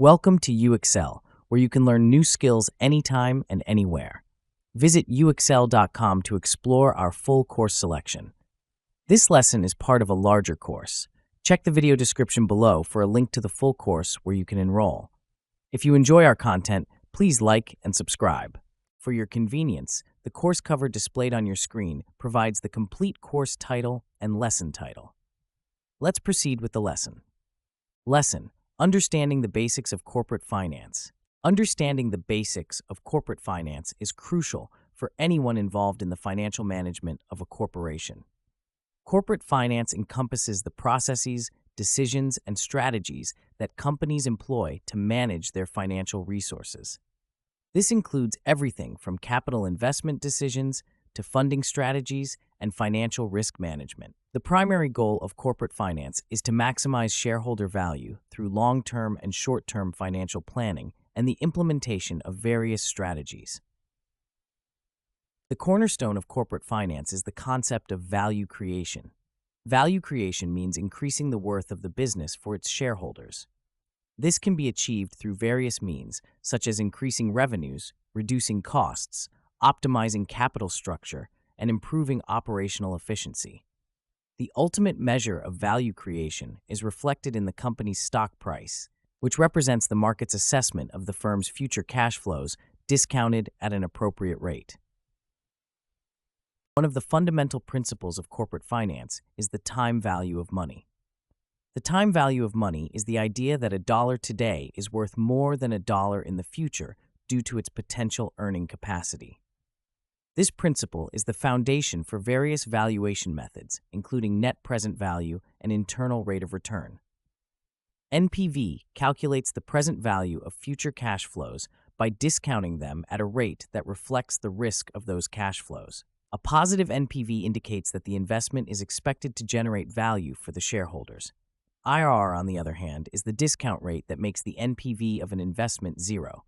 Welcome to UXL, where you can learn new skills anytime and anywhere. Visit uxl.com to explore our full course selection. This lesson is part of a larger course. Check the video description below for a link to the full course where you can enroll. If you enjoy our content, please like and subscribe. For your convenience, the course cover displayed on your screen provides the complete course title and lesson title. Let's proceed with the lesson. Lesson: Understanding the basics of corporate finance. Understanding the basics of corporate finance is crucial for anyone involved in the financial management of a corporation. Corporate finance encompasses the processes, decisions, and strategies that companies employ to manage their financial resources. This includes everything from capital investment decisions to funding strategies and financial risk management. The primary goal of corporate finance is to maximize shareholder value through long-term and short-term financial planning and the implementation of various strategies. The cornerstone of corporate finance is the concept of value creation. Value creation means increasing the worth of the business for its shareholders. This can be achieved through various means, such as increasing revenues, reducing costs, optimizing capital structure, and improving operational efficiency. The ultimate measure of value creation is reflected in the company's stock price, which represents the market's assessment of the firm's future cash flows discounted at an appropriate rate. One of the fundamental principles of corporate finance is the time value of money. The time value of money is the idea that a dollar today is worth more than a dollar in the future due to its potential earning capacity. This principle is the foundation for various valuation methods, including net present value and internal rate of return. NPV calculates the present value of future cash flows by discounting them at a rate that reflects the risk of those cash flows. A positive NPV indicates that the investment is expected to generate value for the shareholders. IRR, on the other hand, is the discount rate that makes the NPV of an investment zero.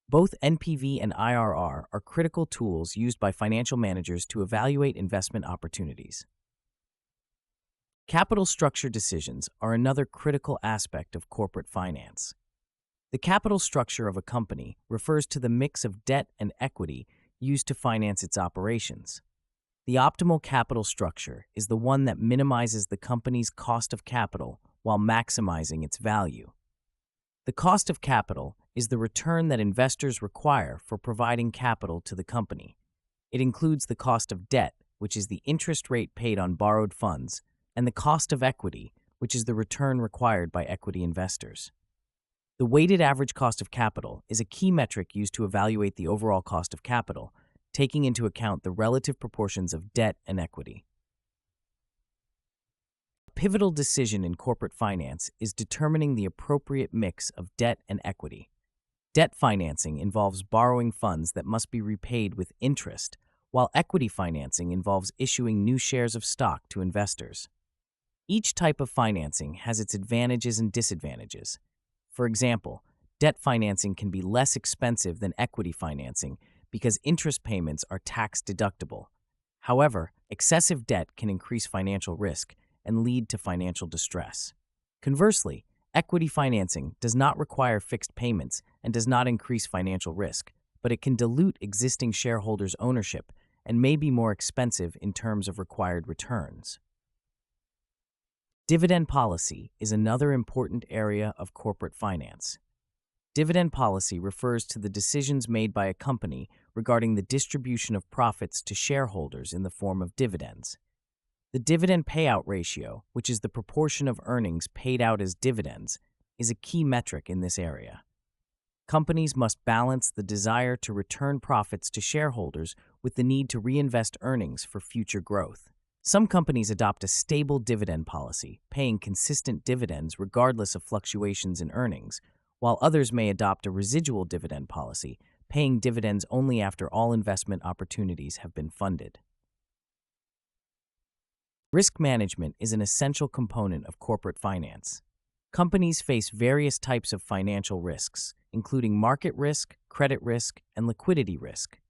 Both NPV and IRR are critical tools used by financial managers to evaluate investment opportunities. Capital structure decisions are another critical aspect of corporate finance. The capital structure of a company refers to the mix of debt and equity used to finance its operations. The optimal capital structure is the one that minimizes the company's cost of capital while maximizing its value. The cost of capital is the return that investors require for providing capital to the company. It includes the cost of debt, which is the interest rate paid on borrowed funds, and the cost of equity, which is the return required by equity investors. The weighted average cost of capital is a key metric used to evaluate the overall cost of capital, taking into account the relative proportions of debt and equity. A pivotal decision in corporate finance is determining the appropriate mix of debt and equity. Debt financing involves borrowing funds that must be repaid with interest, while equity financing involves issuing new shares of stock to investors. Each type of financing has its advantages and disadvantages. For example, debt financing can be less expensive than equity financing because interest payments are tax deductible. However, excessive debt can increase financial risk and lead to financial distress. Conversely, equity financing does not require fixed payments and does not increase financial risk, but it can dilute existing shareholders' ownership and may be more expensive in terms of required returns. Dividend policy is another important area of corporate finance. Dividend policy refers to the decisions made by a company regarding the distribution of profits to shareholders in the form of dividends. The dividend payout ratio, which is the proportion of earnings paid out as dividends, is a key metric in this area. Companies must balance the desire to return profits to shareholders with the need to reinvest earnings for future growth. Some companies adopt a stable dividend policy, paying consistent dividends regardless of fluctuations in earnings, while others may adopt a residual dividend policy, paying dividends only after all investment opportunities have been funded. Risk management is an essential component of corporate finance. Companies face various types of financial risks, including market risk, credit risk, and liquidity risk.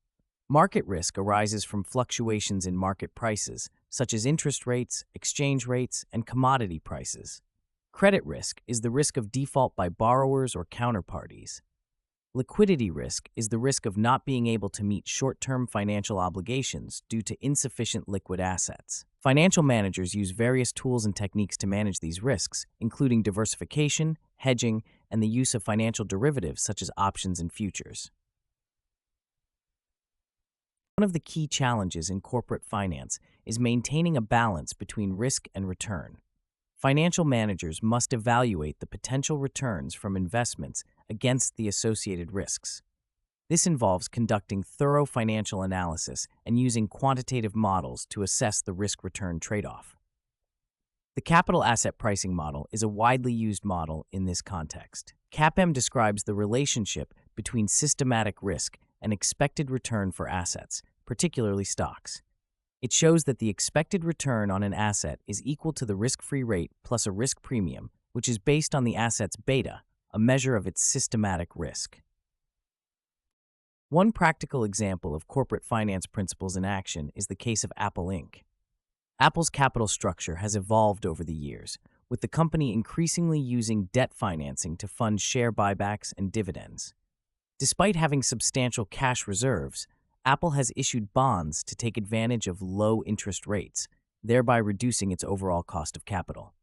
Market risk arises from fluctuations in market prices, such as interest rates, exchange rates, and commodity prices. Credit risk is the risk of default by borrowers or counterparties. Liquidity risk is the risk of not being able to meet short-term financial obligations due to insufficient liquid assets. Financial managers use various tools and techniques to manage these risks, including diversification, hedging, and the use of financial derivatives such as options and futures. One of the key challenges in corporate finance is maintaining a balance between risk and return. Financial managers must evaluate the potential returns from investments against the associated risks. This involves conducting thorough financial analysis and using quantitative models to assess the risk-return trade-off. The capital asset pricing model is a widely used model in this context. CAPM describes the relationship between systematic risk and expected return for assets, particularly stocks. It shows that the expected return on an asset is equal to the risk-free rate plus a risk premium, which is based on the asset's beta, a measure of its systematic risk. One practical example of corporate finance principles in action is the case of Apple Inc. Apple's capital structure has evolved over the years, with the company increasingly using debt financing to fund share buybacks and dividends. Despite having substantial cash reserves, Apple has issued bonds to take advantage of low interest rates, thereby reducing its overall cost of capital.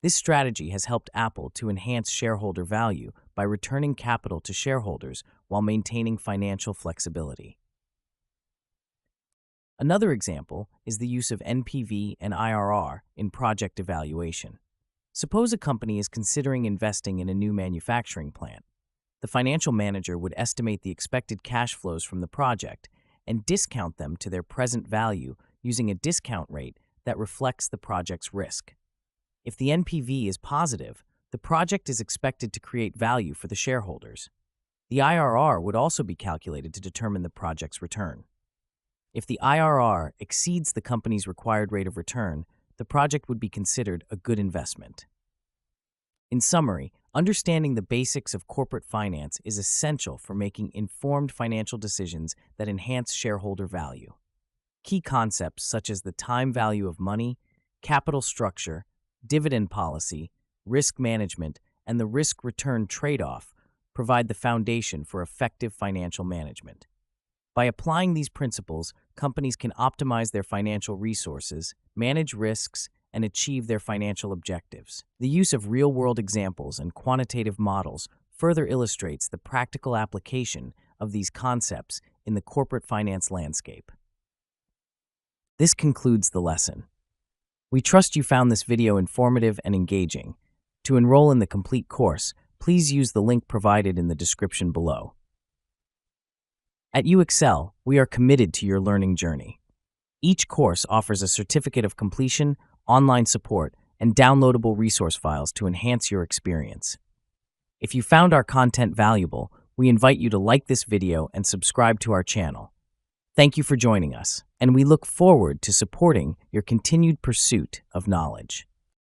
This strategy has helped Apple to enhance shareholder value by returning capital to shareholders while maintaining financial flexibility. Another example is the use of NPV and IRR in project evaluation. Suppose a company is considering investing in a new manufacturing plant. The financial manager would estimate the expected cash flows from the project and discount them to their present value using a discount rate that reflects the project's risk. If the NPV is positive, the project is expected to create value for the shareholders. The IRR would also be calculated to determine the project's return. If the IRR exceeds the company's required rate of return, the project would be considered a good investment. In summary, understanding the basics of corporate finance is essential for making informed financial decisions that enhance shareholder value. Key concepts such as the time value of money, capital structure, dividend policy, risk management, and the risk-return trade-off provide the foundation for effective financial management. By applying these principles, companies can optimize their financial resources, manage risks, and achieve their financial objectives. The use of real-world examples and quantitative models further illustrates the practical application of these concepts in the corporate finance landscape. This concludes the lesson. We trust you found this video informative and engaging. To enroll in the complete course, please use the link provided in the description below. At UExcel, we are committed to your learning journey. Each course offers a certificate of completion, online support, and downloadable resource files to enhance your experience. If you found our content valuable, we invite you to like this video and subscribe to our channel. Thank you for joining us, and we look forward to supporting your continued pursuit of knowledge.